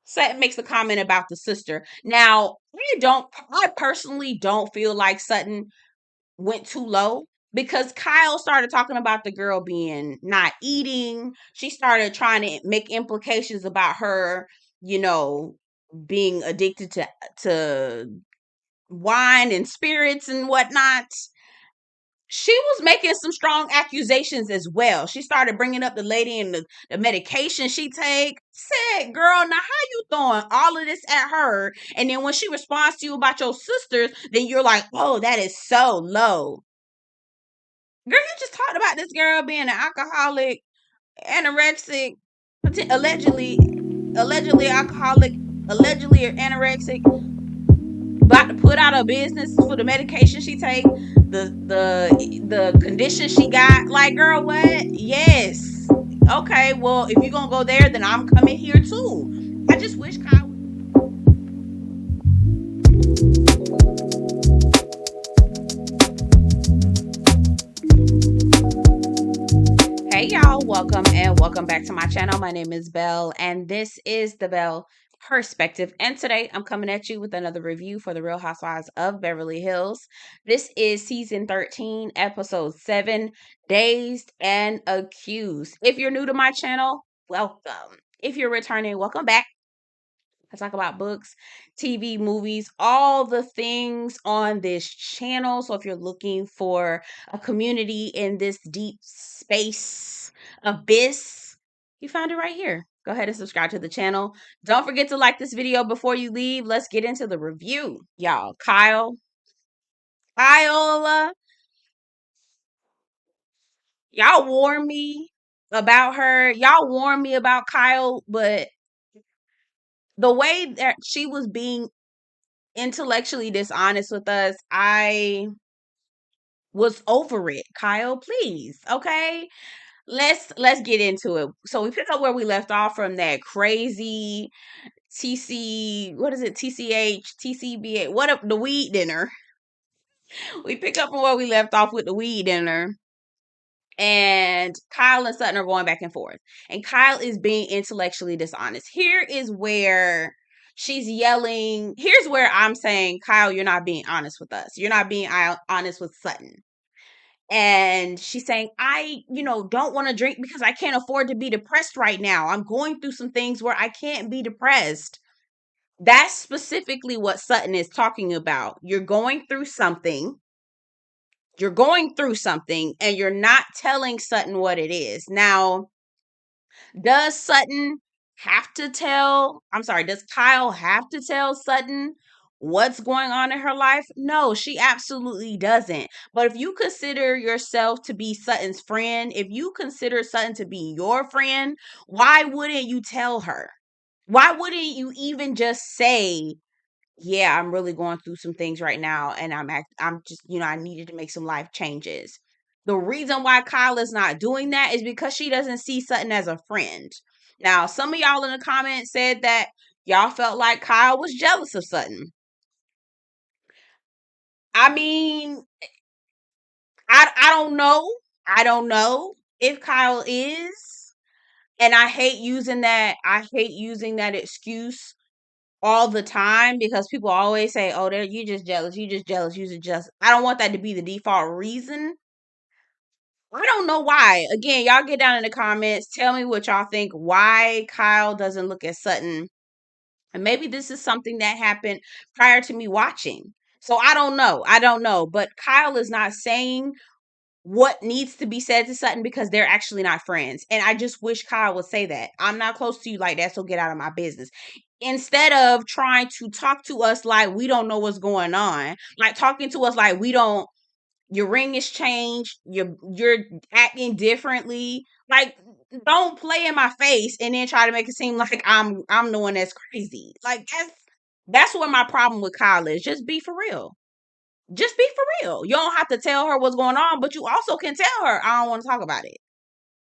Sutton makes a comment about the sister. Now, I personally don't feel like Sutton went too low because Kyle started talking about the girl being not eating. She started trying to make implications about her, you know, being addicted to wine and spirits and whatnot. She was making some strong accusations as well. She started bringing up the lady and the medication she take. Said, girl, now how you throwing all of this at her? And then when she responds to you about your sisters, then you're like, oh, that is so low. Girl, you just talked about this girl being an alcoholic, anorexic, allegedly alcoholic, allegedly anorexic, about to put out her business for the medication she take, the condition she got. Like, girl, what? Yes. Okay, well, if you're gonna go there, then I'm coming here too. I just wish Kyle. Hey y'all, welcome back to my channel. My name is Belle and this is the Belle Perspective. And today I'm coming at you with another review for the Real Housewives of Beverly Hills. This is season 13, episode 7, Dazed and Accused. If you're new to my channel, welcome. If you're returning, welcome back. I talk about books, TV, movies, all the things on this channel. So if you're looking for a community in this deep space abyss, you found it right here. Go ahead and subscribe to the channel. Don't forget to like this video before you leave. Let's get into the review. Y'all, Kyle, y'all warned me about her. Y'all warned me about Kyle, but the way that she was being intellectually dishonest with us, I was over it. Kyle, please. Okay. Let's get into it. So we pick up where we left off from that crazy what is it? TCH, TCBA, what up the weed dinner. We pick up from where we left off with the weed dinner. And Kyle and Sutton are going back and forth. And Kyle is being intellectually dishonest. Here is where she's yelling. Here's where I'm saying, Kyle, you're not being honest with us. You're not being honest with Sutton. And she's saying, I, don't want to drink because I can't afford to be depressed right now. I'm going through some things where I can't be depressed. That's specifically what Sutton is talking about. You're going through something. You're going through something and you're not telling Sutton what it is. Now, does does Kyle have to tell Sutton what's going on in her life? No, she absolutely doesn't. But if you consider yourself to be Sutton's friend, if you consider Sutton to be your friend, why wouldn't you tell her? Why wouldn't you even just say, yeah, I'm really going through some things right now and I'm just, I needed to make some life changes. The reason why Kyle is not doing that is because she doesn't see Sutton as a friend. Now, some of y'all in the comments said that y'all felt like Kyle was jealous of Sutton. I mean, I don't know. I don't know if Kyle is. And I hate using that excuse all the time because people always say, oh, you just jealous, you just jealous, you just jealous. I don't want that to be the default reason. I don't know why. Again, y'all get down in the comments. Tell me what y'all think. Why Kyle doesn't look at Sutton. And maybe this is something that happened prior to me watching. So I don't know. I don't know. But Kyle is not saying what needs to be said to Sutton because they're actually not friends. And I just wish Kyle would say that. I'm not close to you like that, so get out of my business. Instead of trying to talk to us like we don't know what's going on, like talking to us like we don't, your ring is changed, you're acting differently. Like, don't play in my face and then try to make it seem like I'm the one that's crazy. Like that's what my problem with Kyle is. Just be for real. Just be for real. You don't have to tell her what's going on, but you also can tell her I don't want to talk about it.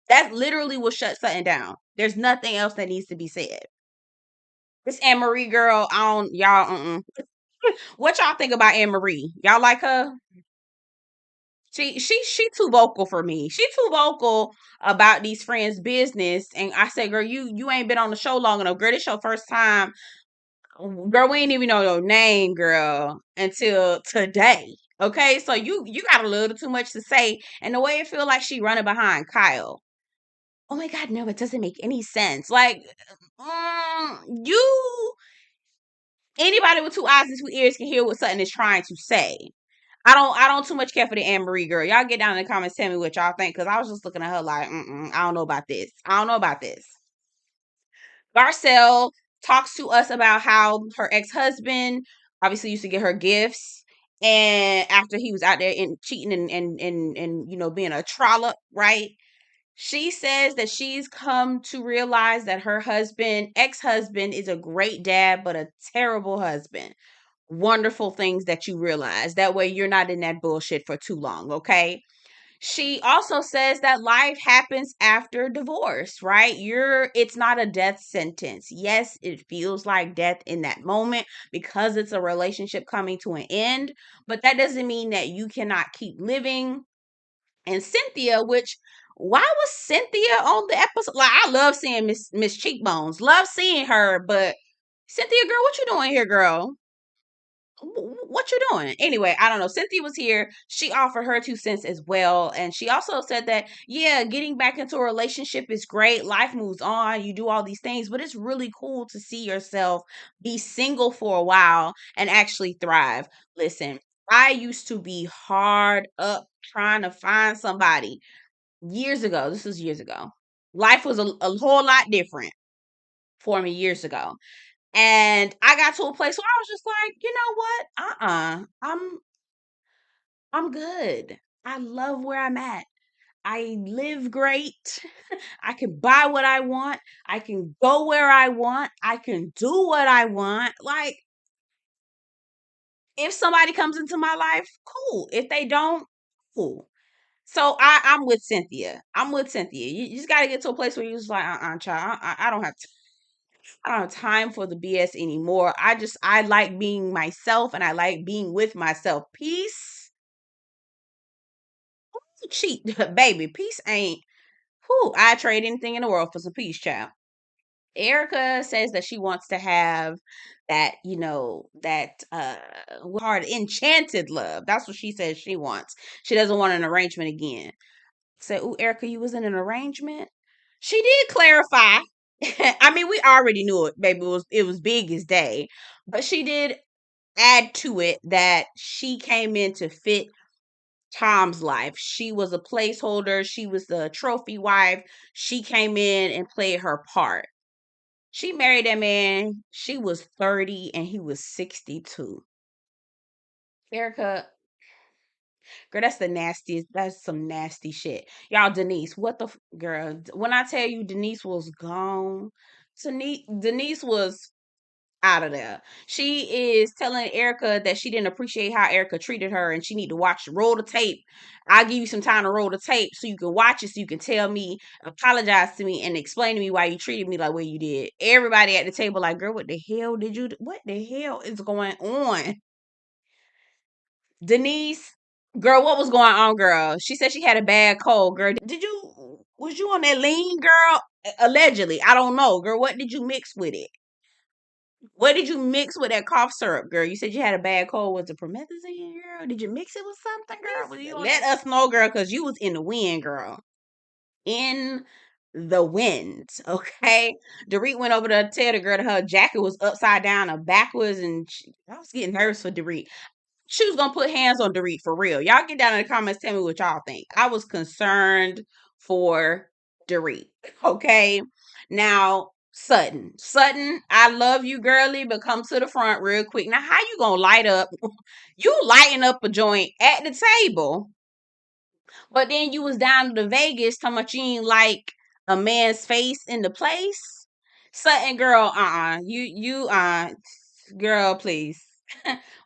That literally will shut something down. There's nothing else that needs to be said. This Annemarie girl, I don't y'all. What y'all think about Annemarie? Y'all like her? She too vocal for me. She too vocal about these friends' business. And I said, girl, you ain't been on the show long enough. Girl, this your first time. Girl, we ain't even know your name, girl, until today. Okay, so you got a little too much to say, and the way it feel like she running behind Kyle. Oh my God, no, it doesn't make any sense. Like, you anybody with two eyes and two ears can hear what Sutton is trying to say. I don't too much care for the Annemarie girl. Y'all get down in the comments, tell me what y'all think, because I was just looking at her like, I don't know about this. I don't know about this. Garcelle talks to us about how her ex-husband obviously used to get her gifts, and after he was out there and cheating and being a trollop, right? She says that she's come to realize that her ex-husband, is a great dad, but a terrible husband. Wonderful things that you realize. That way you're not in that bullshit for too long, okay? She also says that life happens after divorce, right? It's not a death sentence. Yes, it feels like death in that moment because it's a relationship coming to an end, but that doesn't mean that you cannot keep living. And Cynthia, which why was Cynthia on the episode? Like, I love seeing Miss Cheekbones. Love seeing her, but Cynthia, girl, what you doing here, girl? What you doing? Anyway, I don't know. Cynthia was here. She offered her 2 cents as well. And she also said that, yeah, getting back into a relationship is great. Life moves on. You do all these things, but it's really cool to see yourself be single for a while and actually thrive. Listen, I used to be hard up trying to find somebody years ago. This was years ago. Life was a whole lot different for me years ago. And I got to a place where I was just like, you know what? I'm good. I love where I'm at. I live great. I can buy what I want. I can go where I want. I can do what I want. Like, if somebody comes into my life, cool. If they don't, cool. So I'm with Cynthia. I'm with Cynthia. You just got to get to a place where you're just like, child, I don't have I don't have time for the BS anymore. I like being myself and I like being with myself. Peace, cheat, baby. Peace ain't. Who I trade anything in the world for some peace, child. Erika says that she wants to have that, that hard enchanted love. That's what she says she wants. She doesn't want an arrangement again. Say, ooh, Erika, you was in an arrangement. She did clarify. I mean, we already knew it, baby. It was big as day, but she did add to it that she came in to fit Tom's life. She was a placeholder. She was the trophy wife. She came in and played her part. She married that man. She was 30 and he was 62. Erica, girl, that's the nastiest. That's some nasty shit. Y'all, Denise, what the girl? When I tell you Denise was gone, Denise was out of there. She is telling Erika that she didn't appreciate how Erika treated her and she need to roll the tape. I'll give you some time to roll the tape so you can watch it, so you can tell me, apologize to me, and explain to me why you treated me like what you did. Everybody at the table like, girl, what the hell did you do? What the hell is going on? Denise, girl, what was going on, girl? She said she had a bad cold, girl. Was you on that lean, girl? Allegedly. I don't know, girl. What did you mix with it? What did you mix with that cough syrup, girl? You said you had a bad cold. Was it promethazine, girl? Did you mix it with something, girl? Let us know, girl, because you was in the wind, girl. In the wind, okay? Dorit went over to tell the girl that her jacket was upside down or backwards, and I was getting nervous for Dorit. She was gonna put hands on Dorit for real. Y'all get down in the comments, tell me what y'all think. I was concerned for Dorit. Okay. Now, Sutton, I love you, girly, but come to the front real quick. Now, how you gonna light up? You lighting up a joint at the table, but then you was down to Vegas talking about you ain't like a man's face in the place. Sutton, girl, girl, please.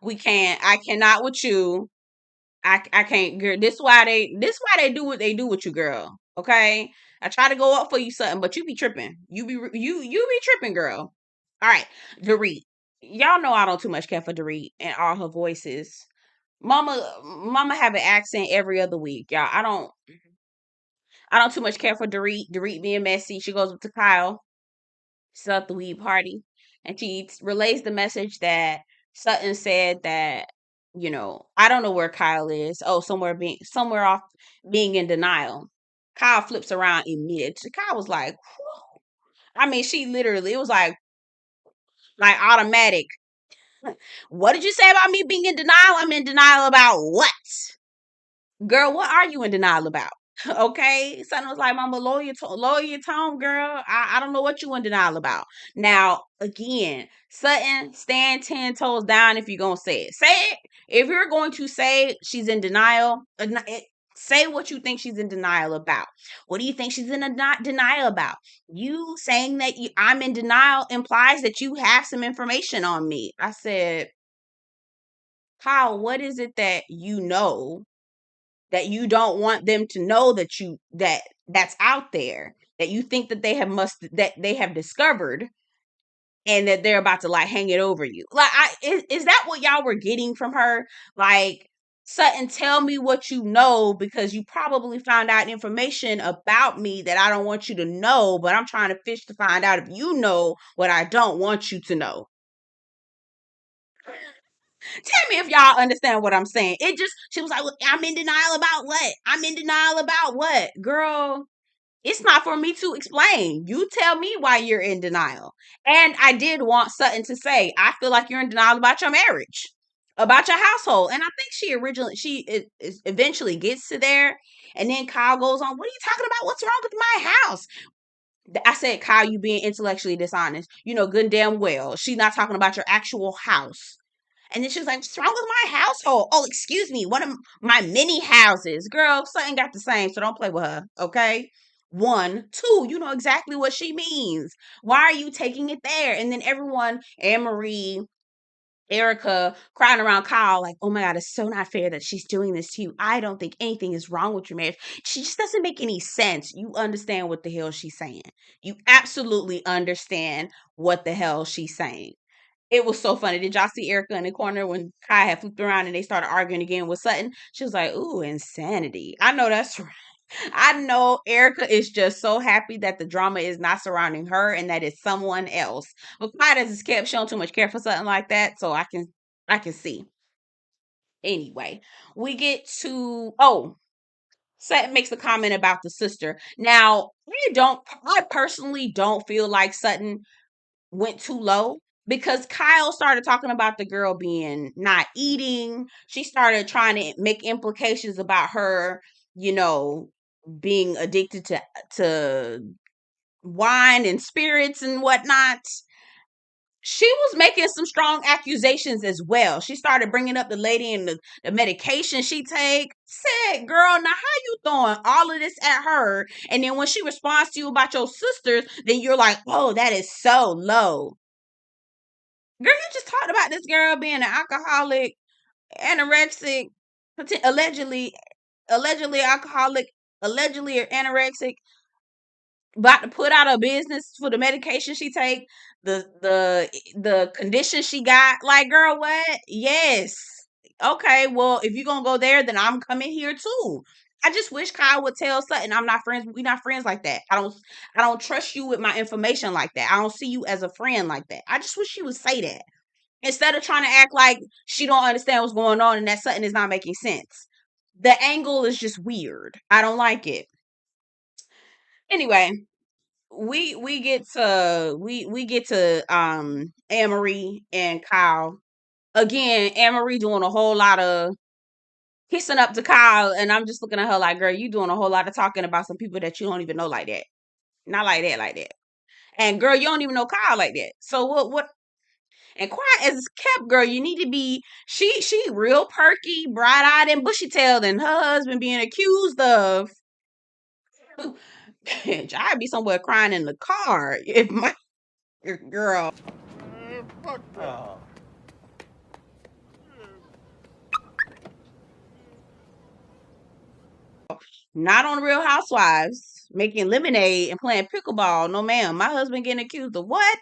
We can't. I cannot with you. I can't, girl. This why they do what they do with you, girl. Okay. I try to go up for you something, but you be tripping. You be tripping, girl. All right, Dorit. Y'all know I don't too much care for Dorit and all her voices. Mama have an accent every other week, y'all. I don't too much care for Dorit. Dorit being messy. She goes up to Kyle, set up the weed party, and she relays the message that Sutton said that, I don't know where Kyle is. Oh, somewhere off being in denial. Kyle flips around immediately. Kyle was like, whew. I mean, she literally, it was like automatic. What did you say about me being in denial? I'm in denial about what? Girl, what are you in denial about? Okay. Sutton was like, Mama, lower your tone, girl. I don't know what you in denial about. Now, again, Sutton, stand 10 toes down if you're going to say it. Say it. If you're going to say she's in denial, say what you think she's in denial about. What do you think she's in denial about? You saying that I'm in denial implies that you have some information on me. I said, Kyle, what is it that you know that you don't want them to know that's out there, that you think that that they have discovered, and that they're about to like hang it over you? Like, is that what y'all were getting from her? Like, Sutton, tell me what you know, because you probably found out information about me that I don't want you to know, but I'm trying to fish to find out if you know what I don't want you to know. Tell me if y'all understand what I'm saying. She was like, well, I'm in denial about what? I'm in denial about what? Girl, it's not for me to explain. You tell me why you're in denial. And I did want Sutton to say, I feel like you're in denial about your marriage, about your household. And I think eventually gets to there. And then Kyle goes on, what are you talking about? What's wrong with my house? I said, Kyle, you being intellectually dishonest. You know good and damn well she's not talking about your actual house. And then she was like, what's wrong with my household? Oh, excuse me, one of my many houses. Girl, Sutton got the same, so don't play with her, okay? One. Two, you know exactly what she means. Why are you taking it there? And then everyone, Annemarie, Erika, crying around Kyle, like, oh my God, it's so not fair that she's doing this to you. I don't think anything is wrong with your marriage. She just doesn't make any sense. You understand what the hell she's saying. You absolutely understand what the hell she's saying. It was so funny. Did y'all see Erika in the corner when Kai had flipped around and they started arguing again with Sutton? She was like, ooh, insanity. I know that's right. I know Erika is just so happy that the drama is not surrounding her and that it's someone else. But Kai has kept showing too much care for something like that, so I can see. Anyway, we get to Sutton makes a comment about the sister. Now, I personally don't feel like Sutton went too low, because Kyle started talking about the girl being not eating. She started trying to make implications about her, you know, being addicted to wine and spirits and whatnot. She was making some strong accusations as well. She started bringing up the lady and the medication she take. Said, girl, now how you throwing all of this at her? And then when she responds to you about your sisters, then you're like, oh, that is so low. Girl, you just talked about this girl being an alcoholic, anorexic, allegedly, alcoholic, allegedly anorexic, about to put out her business for the medication she take, the condition she got. Like, girl, what? Yes. Okay, well, if you're gonna go there, then I'm coming here too. I just wish Kyle would tell Sutton, I'm not friends. We're not friends like that. I don't trust you with my information like that. I don't see you as a friend like that. I just wish she would say that, instead of trying to act like she don't understand what's going on and that something is not making sense. The angle is just weird. I don't like it. Anyway, we get to Annemarie and Kyle. Again, Annemarie doing a whole lot of kissing up to Kyle, and I'm just looking at her like, girl, you doing a whole lot of talking about some people that you don't even know like that. Not like that, like that. And girl, you don't even know Kyle like that. So what and quiet as it's kept, girl, you need to be. She real perky, bright eyed, and bushy tailed, and her husband being accused of. I'd be somewhere crying in the car if my girl. Oh. Not on Real Housewives making lemonade and playing pickleball. No, ma'am. My husband getting accused of what?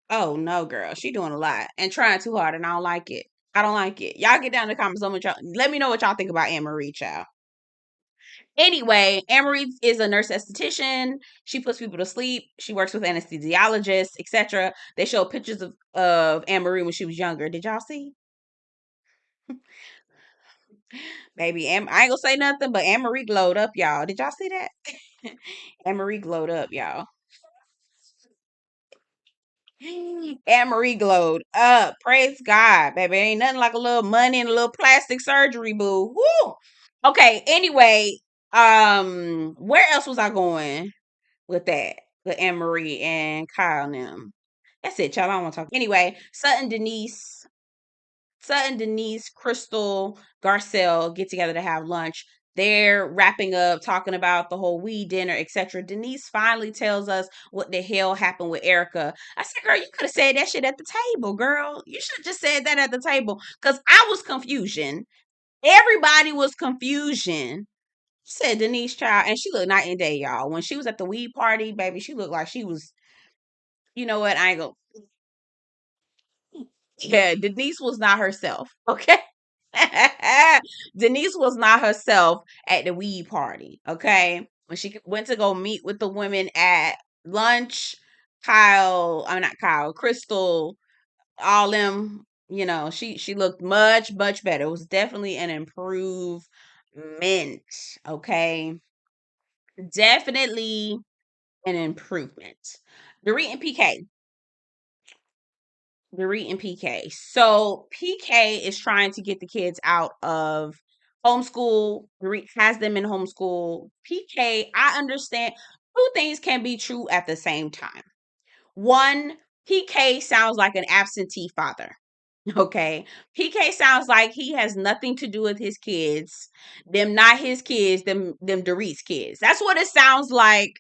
Oh no, girl. She doing a lot and trying too hard, and I don't like it. I don't like it. Y'all get down in the comments. Let me know what y'all think about Annemarie, child. Anyway, Annemarie is a nurse esthetician. She puts people to sleep. She works with anesthesiologists, etc. They show pictures of Annemarie when she was younger. Did y'all see? Baby, I ain't gonna say nothing, but Annemarie glowed up, y'all. Did y'all see that? Annemarie glowed up, y'all. Annemarie glowed up. Praise God, baby. Ain't nothing like a little money and a little plastic surgery, boo. Woo! Okay, anyway, where else was I going with that? With Annemarie and Kyle and them. That's it, y'all. I don't want to talk. Anyway, Sutton, Denise, Crystal, Garcelle get together to have lunch. They're wrapping up, talking about the whole weed dinner, etc. Denise finally tells us what the hell happened with Erika. I said, girl, you could have said that shit at the table, girl. You should have just said that at the table. Because I was confusion. Everybody was confusion. Said Denise child, and she looked night and day, y'all. When she was at the weed party, baby, she looked like she was, you know what? I ain't gonna. Yeah, Denise was not herself. Okay. Denise was not herself at the weed party. Okay. When she went to go meet with the women at lunch, I'm not Kyle, Crystal, all them, she looked much, much better. It was definitely an improvement. Okay. Definitely an improvement. Dorit and PK. Dorit and PK. So PK is trying to get the kids out of homeschool. Dorit has them in homeschool. PK, I understand two things can be true at the same time. One, PK sounds like an absentee father. Okay. PK sounds like he has nothing to do with his kids. Them not his kids, them Dorit's kids. That's what it sounds like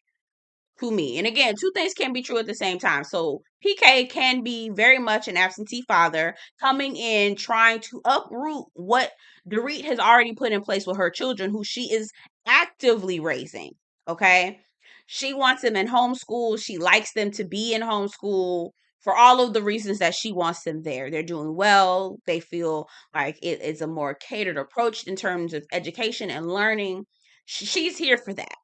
to me. And again, two things can be true at the same time. So PK can be very much an absentee father coming in trying to uproot what Dorit has already put in place with her children, who she is actively raising. Okay. She wants them in homeschool. She likes them to be in homeschool for all of the reasons that she wants them there. They're doing well. They feel like it is a more catered approach in terms of education and learning. She's here for that.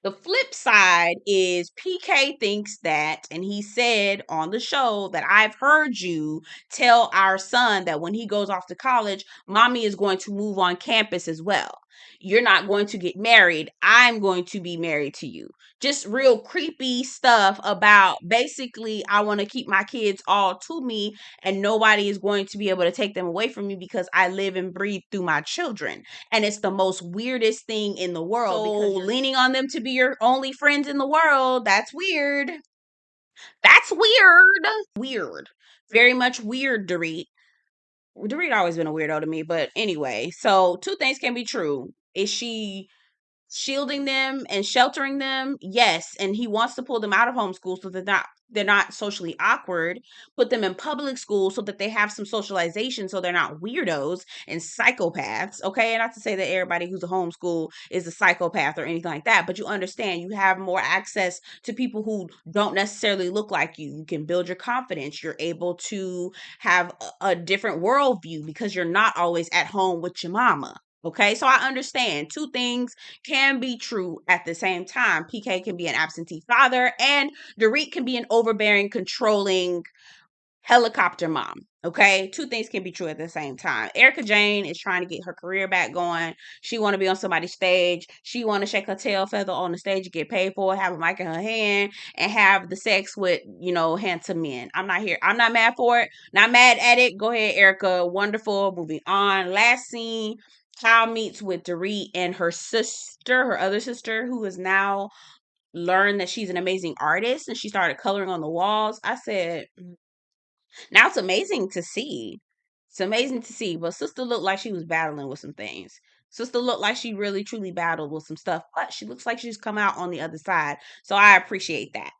The flip side is PK thinks that, and he said on the show that I've heard you tell our son that when he goes off to college, mommy is going to move on campus as well. You're not going to get married. I'm going to be married to you. Just real creepy stuff about basically, I want to keep my kids all to me and nobody is going to be able to take them away from me because I live and breathe through my children. And it's the most weirdest thing in the world. So leaning on them to be your only friends in the world, that's weird. That's weird. Weird. Very much weird, Dorit. Dorit always been a weirdo to me, but anyway. So two things can be true. Is she shielding them and sheltering them? Yes, and he wants to pull them out of homeschool so they're not socially awkward. Put them in public school so that they have some socialization, so they're not weirdos and psychopaths. Okay, and not to say that everybody who's a homeschool is a psychopath or anything like that, but you understand you have more access to people who don't necessarily look like you. You can build your confidence. You're able to have a different worldview because you're not always at home with your mama. Okay, so I understand two things can be true at the same time. PK can be an absentee father, and Dorit can be an overbearing, controlling helicopter mom. Okay, two things can be true at the same time. Erika Jane is trying to get her career back going. She want to be on somebody's stage. She want to shake her tail feather on the stage and get paid for it, have a mic in her hand, and have the sex with handsome men. I'm not here. I'm not mad for it. Not mad at it. Go ahead, Erika. Wonderful. Moving on. Last scene. Kyle meets with Dorit and her sister, her other sister, who has now learned that she's an amazing artist, and she started coloring on the walls. I said, now it's amazing to see. It's amazing to see. But sister looked like she was battling with some things. Sister looked like she really truly battled with some stuff, but she looks like she's come out on the other side. So I appreciate that.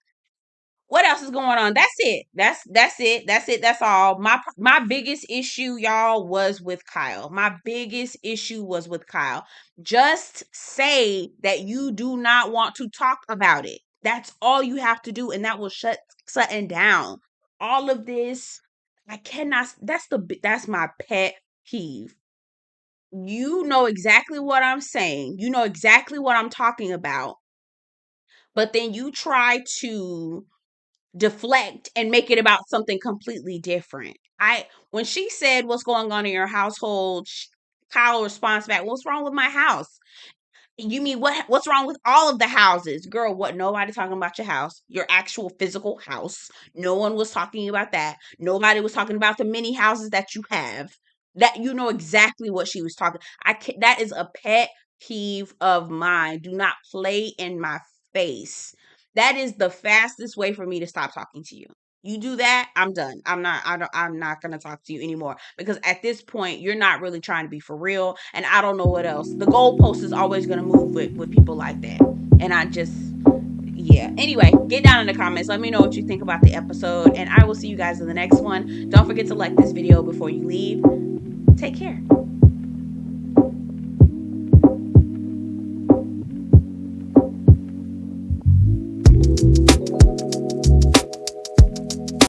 What else is going on? That's it. That's it. That's it. That's all. My biggest issue, y'all, was with Kyle. My biggest issue was with Kyle. Just say that you do not want to talk about it. That's all you have to do, and that will shut Sutton down. All of this I cannot. That's my pet peeve. You know exactly what I'm saying. You know exactly what I'm talking about. But then you try to deflect and make it about something completely different. When she said what's going on in your household, Kyle responds back, "What's wrong with my house?" You mean what's wrong with all of the houses? Girl, what nobody talking about your house, your actual physical house. No one was talking about that. Nobody was talking about the many houses that you have. That you know exactly what she was talking. That is a pet peeve of mine. Do not play in my face. That is the fastest way for me to stop talking to you. You do that, I'm done. I'm not gonna talk to you anymore because at this point you're not really trying to be for real, and I don't know what else. The goalpost is always gonna move with people like that. And I just yeah. Anyway, get down in the comments. Let me know what you think about the episode, and I will see you guys in the next one. Don't forget to like this video before you leave. Take care.